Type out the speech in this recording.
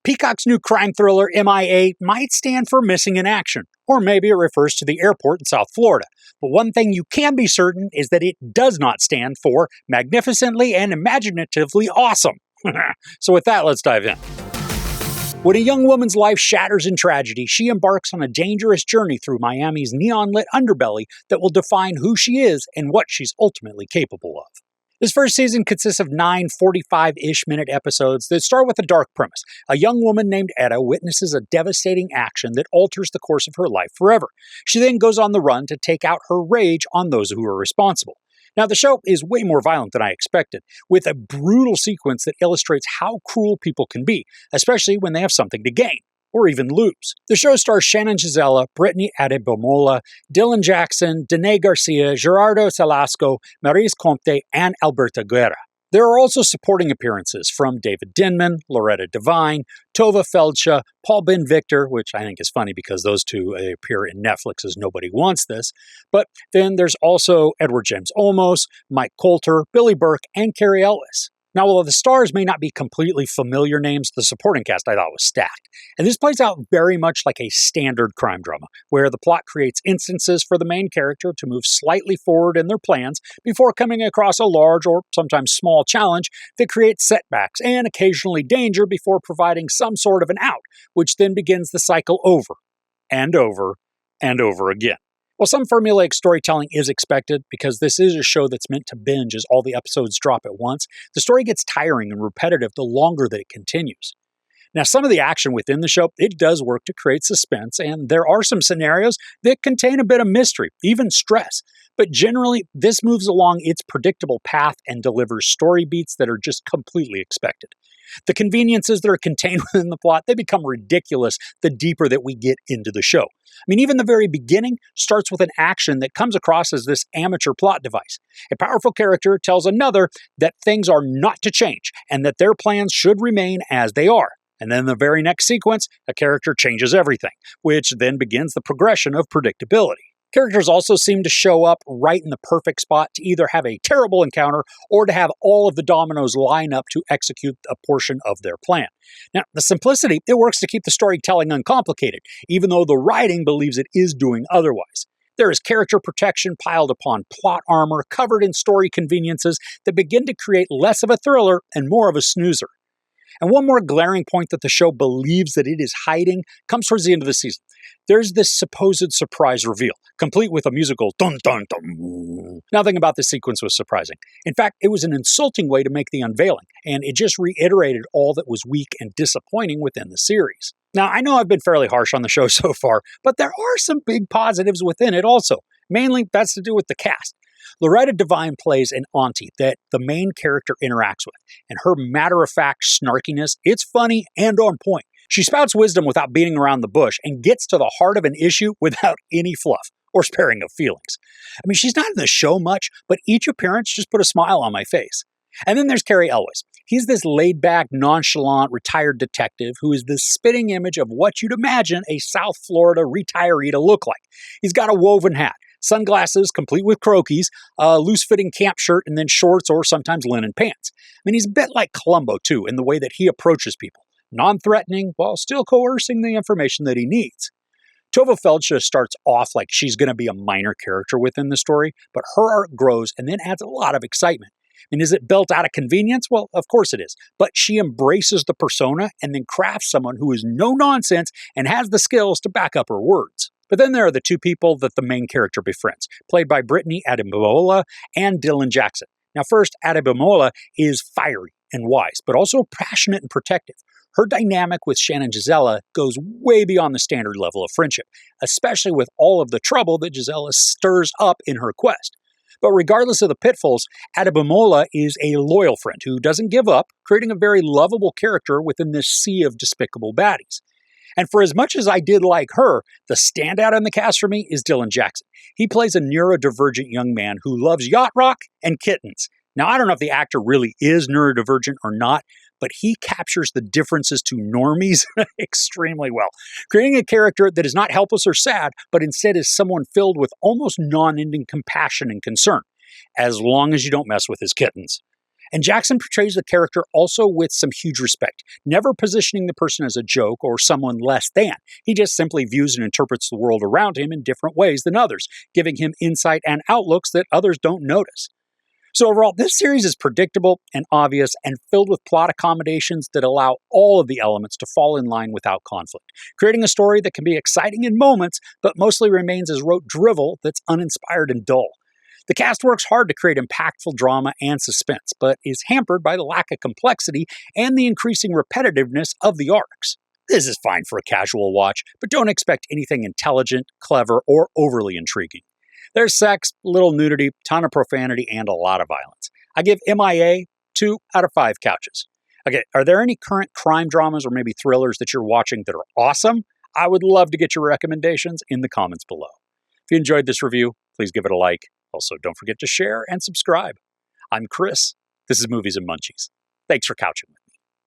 Peacock's new crime thriller, M.I.A. might stand for Missing in Action, or maybe it refers to the airport in South Florida. But one thing you can be certain is that it does not stand for Magnificently and Imaginatively Awesome. So with that, let's dive in. When a young woman's life shatters in tragedy, she embarks on a dangerous journey through Miami's neon-lit underbelly that will define who she is and what she's ultimately capable of. This first season consists of 9 45-ish minute episodes that start with a dark premise. A young woman named Etta witnesses a devastating action that alters the course of her life forever. She then goes on the run to take out her rage on those who are responsible. Now, the show is way more violent than I expected, with a brutal sequence that illustrates how cruel people can be, especially when they have something to gain, or even lose. The show stars Shannon Gisela, Brittany Adebamola, Dylan Jackson, Danae Garcia, Gerardo Salasco, Maurice Comte, and Alberta Guerra. There are also supporting appearances from David Denman, Loretta Devine, Tova Feldsha, Paul Ben Victor, which I think is funny because those two appear in Netflix's Nobody Wants This. But then there's also Edward James Olmos, Mike Coulter, Billy Burke, and Carrie Ellis. Now, while the stars may not be completely familiar names, the supporting cast I thought was stacked. And this plays out very much like a standard crime drama, where the plot creates instances for the main character to move slightly forward in their plans before coming across a large or sometimes small challenge that creates setbacks and occasionally danger before providing some sort of an out, which then begins the cycle over and over and over again. While some formulaic storytelling is expected, because this is a show that's meant to binge as all the episodes drop at once, the story gets tiring and repetitive the longer that it continues. Now, some of the action within the show, it does work to create suspense, and there are some scenarios that contain a bit of mystery, even stress. But generally, this moves along its predictable path and delivers story beats that are just completely expected. The conveniences that are contained within the plot, they become ridiculous the deeper that we get into the show. I mean, even the very beginning starts with an action that comes across as this amateur plot device. A powerful character tells another that things are not to change and that their plans should remain as they are. And then in the very next sequence, a character changes everything, which then begins the progression of predictability. Characters also seem to show up right in the perfect spot to either have a terrible encounter or to have all of the dominoes line up to execute a portion of their plan. Now, the simplicity, it works to keep the storytelling uncomplicated, even though the writing believes it is doing otherwise. There is character protection piled upon plot armor, covered in story conveniences that begin to create less of a thriller and more of a snoozer. And one more glaring point that the show believes that it is hiding comes towards the end of the season. There's this supposed surprise reveal, complete with a musical dun-dun-dun. Nothing about this sequence was surprising. In fact, it was an insulting way to make the unveiling, and it just reiterated all that was weak and disappointing within the series. Now, I know I've been fairly harsh on the show so far, but there are some big positives within it also. Mainly, that's to do with the cast. Loretta Devine plays an auntie that the main character interacts with, and her matter-of-fact snarkiness, it's funny and on point. She spouts wisdom without beating around the bush and gets to the heart of an issue without any fluff or sparing of feelings. I mean, she's not in the show much, but each appearance just put a smile on my face. And then there's Carrie Elwes. He's this laid-back, nonchalant, retired detective who is the spitting image of what you'd imagine a South Florida retiree to look like. He's got a woven hat, sunglasses complete with croquis, a loose-fitting camp shirt, and then shorts or sometimes linen pants. I mean, he's a bit like Columbo, too, in the way that he approaches people. Non-threatening, while still coercing the information that he needs. Tova Feldsha starts off like she's going to be a minor character within the story, but her arc grows and then adds a lot of excitement. And is it built out of convenience? Well, of course it is. But she embraces the persona and then crafts someone who is no nonsense and has the skills to back up her words. But then there are the two people that the main character befriends, played by Brittany Adebamola and Dylan Jackson. Now first, Adebamola is fiery and wise, but also passionate and protective. Her dynamic with Shannon Gisela goes way beyond the standard level of friendship, especially with all of the trouble that Gisela stirs up in her quest. But regardless of the pitfalls, Adebamola is a loyal friend who doesn't give up, creating a very lovable character within this sea of despicable baddies. And for as much as I did like her, the standout in the cast for me is Dylan Jackson. He plays a neurodivergent young man who loves yacht rock and kittens. Now, I don't know if the actor really is neurodivergent or not, but he captures the differences to normies extremely well, creating a character that is not helpless or sad, but instead is someone filled with almost non-ending compassion and concern, as long as you don't mess with his kittens. And Jackson portrays the character also with some huge respect, never positioning the person as a joke or someone less than. He just simply views and interprets the world around him in different ways than others, giving him insight and outlooks that others don't notice. So overall, this series is predictable and obvious and filled with plot accommodations that allow all of the elements to fall in line without conflict, creating a story that can be exciting in moments, but mostly remains as rote drivel that's uninspired and dull. The cast works hard to create impactful drama and suspense, but is hampered by the lack of complexity and the increasing repetitiveness of the arcs. This is fine for a casual watch, but don't expect anything intelligent, clever, or overly intriguing. There's sex, little nudity, ton of profanity, and a lot of violence. I give M.I.A. 2 out of 5 couches. Okay, are there any current crime dramas or maybe thrillers that you're watching that are awesome? I would love to get your recommendations in the comments below. If you enjoyed this review, please give it a like. Also, don't forget to share and subscribe. I'm Chris. This is Movies and Munchies. Thanks for couching with me.